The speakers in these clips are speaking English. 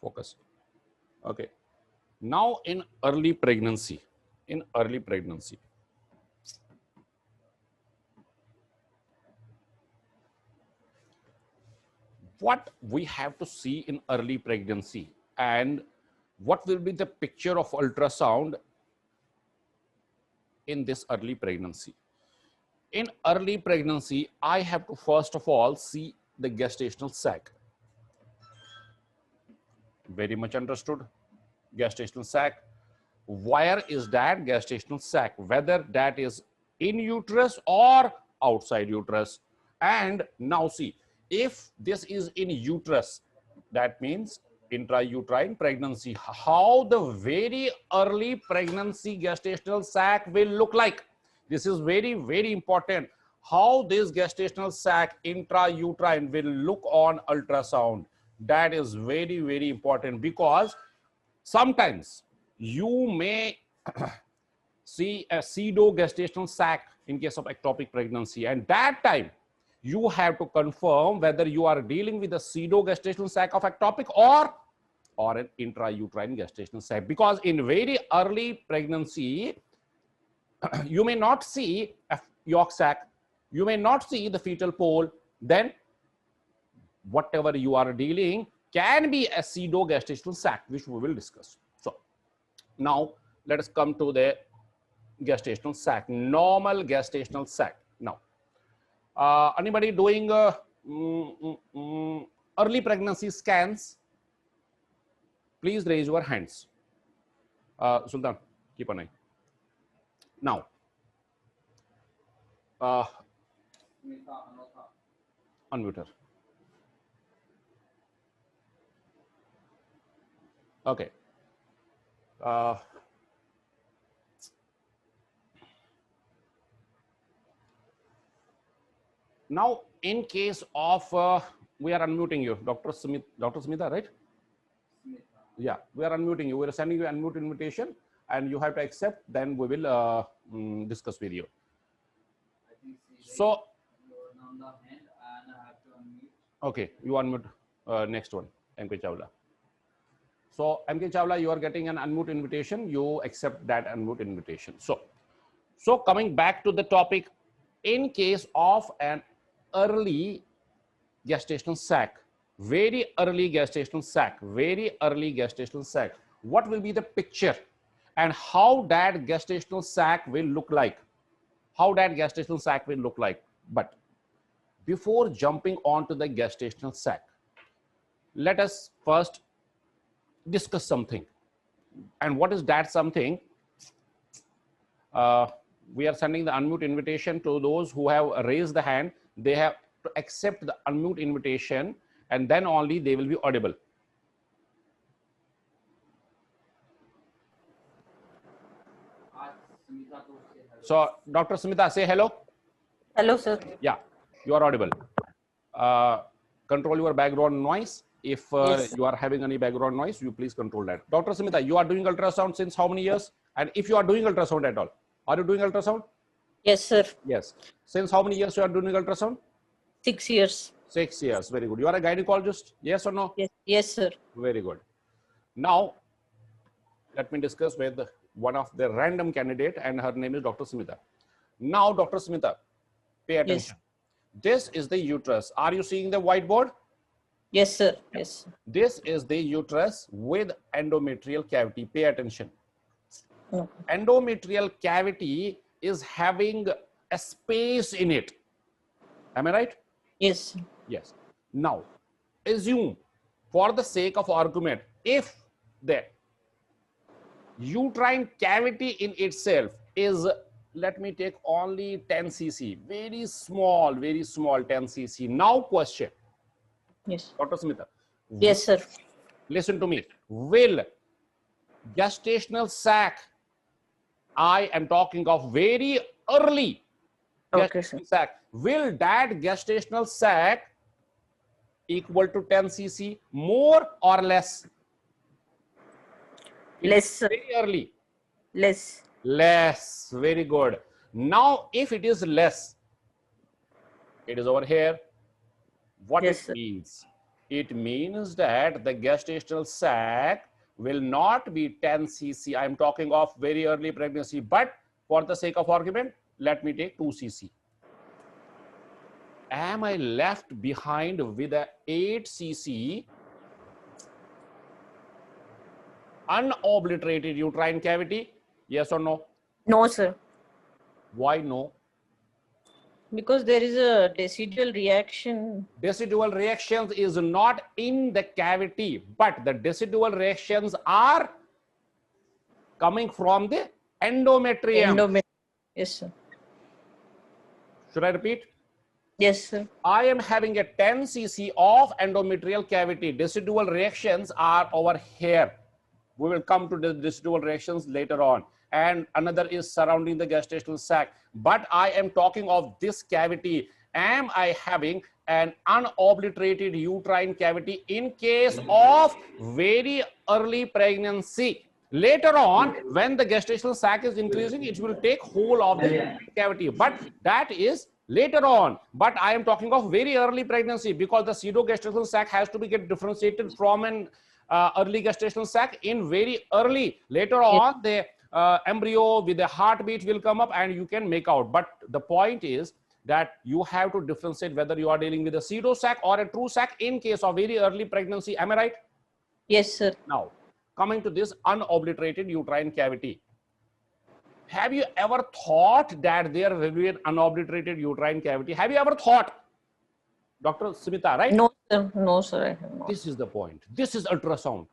Focus. Okay. Now in early pregnancy, what we have to see in early pregnancy and what will be the picture of ultrasound in this early pregnancy. In early pregnancy, I have to first of all see the gestational sac. Very much understood. Gestational sac. Where is that gestational sac? Whether that is in uterus or outside uterus. And now see, if this is in uterus, that means intrauterine pregnancy. How the very early pregnancy gestational sac will look like. This is very, very important. How this gestational sac intrauterine will look on ultrasound. That is very, very important, because sometimes you may see a pseudo-gestational sac in case of ectopic pregnancy, and that time you have to confirm whether you are dealing with a pseudo-gestational sac of ectopic or an intrauterine gestational sac, because in very early pregnancy you may not see a yolk sac, you may not see the fetal pole, then whatever you are dealing can be a pseudo-gestational sac, which we will discuss. So now let us come to the gestational sac, normal gestational sac. Now, anybody doing early pregnancy scans? Please raise your hands. Sultan, keep an eye. Now, unmute her. Okay. Now, in case of, we are unmuting you, Dr. Smita, right? Yeah, we are unmuting you. We are sending you an unmute invitation, and you have to accept. Then we will discuss with you. So, okay, you unmute next one, MK Chawla. So, MK Chawla, you are getting an unmute invitation. You accept that unmute invitation. So coming back to the topic, in case of an early gestational sac, very early gestational sac, what will be the picture and how that gestational sac will look like? But before jumping on to the gestational sac, let us first discuss something. And what is that something? We are sending the unmute invitation to those who have raised the hand. They have to accept the unmute invitation, and then only they will be audible. So, Dr. Smita, say hello. Hello, sir. Yeah, you are audible. Control your background noise. If Yes. you are having any background noise, you please control that. Dr. Smita, you are doing ultrasound since how many years? And if you are doing ultrasound at all, are you doing ultrasound? Yes, sir. Yes. Since how many years you are doing ultrasound? 6 years. 6 years. Very good. You are a gynecologist? Yes or no? Yes. Yes, sir. Very good. Now, let me discuss with one of the random candidate, and her name is Dr. Smita. Now, Dr. Smita, pay attention. Yes. This is the uterus. Are you seeing the whiteboard? Yes, sir. Yes. This is the uterus with endometrial cavity. Pay attention. No. Endometrial cavity is having a space in it. Am I right? Yes. Yes. Now, assume for the sake of argument, if the uterine cavity in itself is, let me take only 10 cc, very small 10 cc. Now question. Yes. Dr. Smita. Yes, sir. Listen to me. Will gestational sac, I am talking of very early Okay, gestational sir. sac, will that gestational sac equal to 10 cc, more or less? Less, sir. Very early. Less. Less. Very good. Now, if it is less, it is over here. What Yes, it sir. means? It means that the gestational sac will not be 10 cc. I am talking of very early pregnancy, but for the sake of argument, let me take 2 cc. Am I left behind with a 8 cc unobliterated uterine cavity? Yes or no? No, sir. Why no? Because there is a decidual reaction. Decidual reactions is not in the cavity, but the decidual reactions are coming from the endometrium. Yes, sir. Should I repeat? Yes, sir. I am having a 10 cc of endometrial cavity. Decidual reactions are over here. We will come to the decidual reactions later on. And another is surrounding the gestational sac. But I am talking of this cavity. Am I having an unobliterated uterine cavity in case of very early pregnancy? Later on, when the gestational sac is increasing, it will take whole of the cavity. But that is later on. But I am talking of very early pregnancy, because the pseudogestational sac has to be get differentiated from an early gestational sac in very early. Later on, the embryo with a heartbeat will come up and you can make out. But the point is that you have to differentiate whether you are dealing with a pseudo sac or a true sac in case of very early pregnancy. Am I right? Yes, sir. Now, coming to this unobliterated uterine cavity. Have you ever thought that there will be an unobliterated uterine cavity? Have you ever thought? Dr. Smita, right? No, sir. No, sir. I have not. This is the point. This is ultrasound.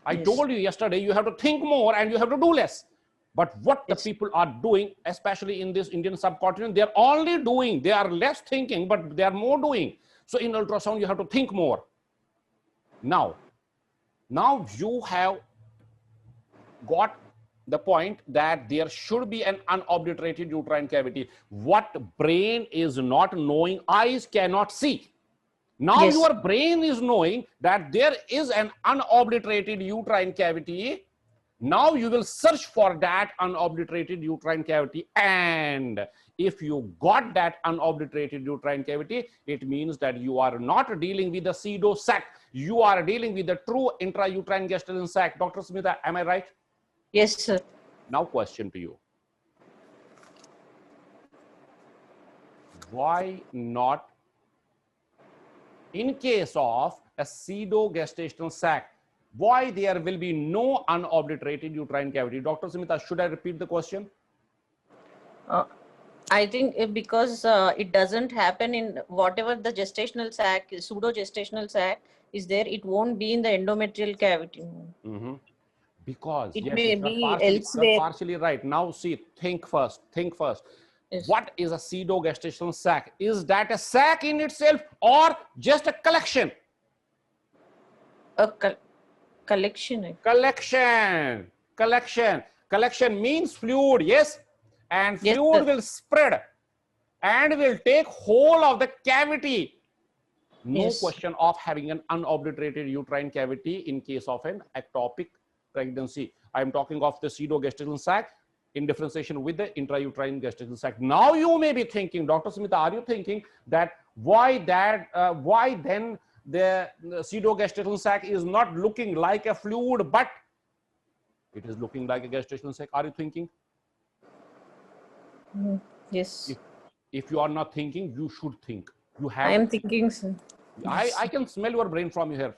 I told you yesterday, you have to think more and you have to do less. But what the people are doing, especially in this Indian subcontinent, they are only doing, they are less thinking, but they are more doing. So in ultrasound, you have to think more. Now you have got the point that there should be an unobliterated uterine cavity. What brain is not knowing, eyes cannot see. Now your brain is knowing that there is an unobliterated uterine cavity. Now you will search for that unobliterated uterine cavity. And if you got that unobliterated uterine cavity, it means that you are not dealing with the pseudo sac. You are dealing with the true intrauterine gestational sac. Dr. Smita, am I right? Yes, sir. Now question to you. Why not, in case of a pseudo-gestational sac, why there will be no unobliterated uterine cavity? Dr. Smita, should I repeat the question? I think because it doesn't happen in whatever the gestational sac, pseudo-gestational sac is there, it won't be in the endometrial cavity. Because it yes, may you're be partially, elsewhere. you're partially right. Now see, think first. Yes. What is a pseudo-gestational sac? Is that a sac in itself or just a collection? A collection. Collection means fluid, yes? And fluid will spread and will take whole of the cavity. No question of having an unobliterated uterine cavity in case of an ectopic pregnancy. I am talking of the pseudo-gestational sac in differentiation with the intrauterine gestational sac. Now you may be thinking, Dr. Smita, are you thinking that why then the pseudo-gestational sac is not looking like a fluid, but it is looking like a gestational sac? Are you thinking? Yes. If you are not thinking, you should think. You have. I am thinking, sir. I can smell your brain from here.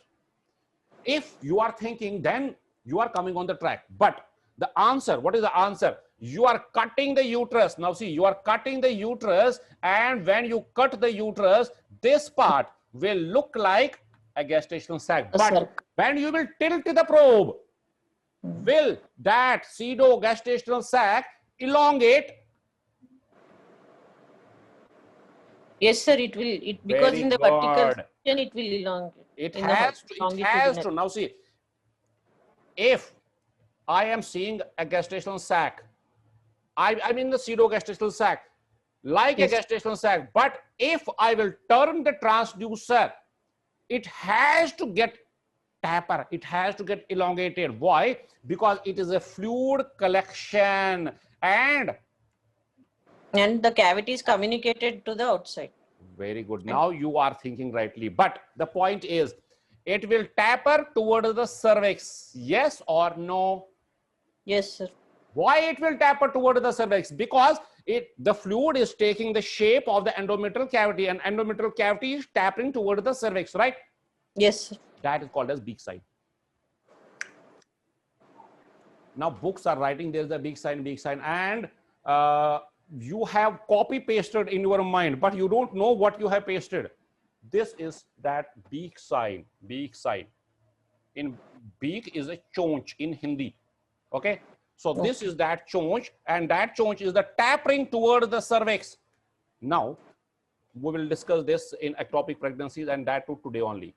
If you are thinking, then you are coming on the track. But the answer, what is the answer? You are cutting the uterus. Now see, you are cutting the uterus, and when you cut the uterus, this part will look like a gestational sac. But when you will tilt the probe, will that pseudo-gestational sac elongate? Yes, sir, it will. Because in the vertical section, it will elongate. It has to. Now see, if I am seeing a gestational sac, I'm in the pseudo-gestational sac, like a gestational sac, but if I will turn the transducer, it has to get taper, it has to get elongated. Why? Because it is a fluid collection, and the cavity is communicated to the outside. Very good. Now you are thinking rightly. But the point is, it will taper towards the cervix. Yes or no? Yes, sir. Why it will taper towards the cervix? Because the fluid is taking the shape of the endometrial cavity, and endometrial cavity is tapering towards the cervix, right? Yes, sir. That is called as big sign. Now books are writing there's a big sign, and you have copy pasted in your mind, but you don't know what you have pasted. This is that beak sign. Beak sign. In beak is a chonch in Hindi. Okay. So this is that chonch, and that chonch is the tapering toward the cervix. Now we will discuss this in ectopic pregnancies, and that too today only.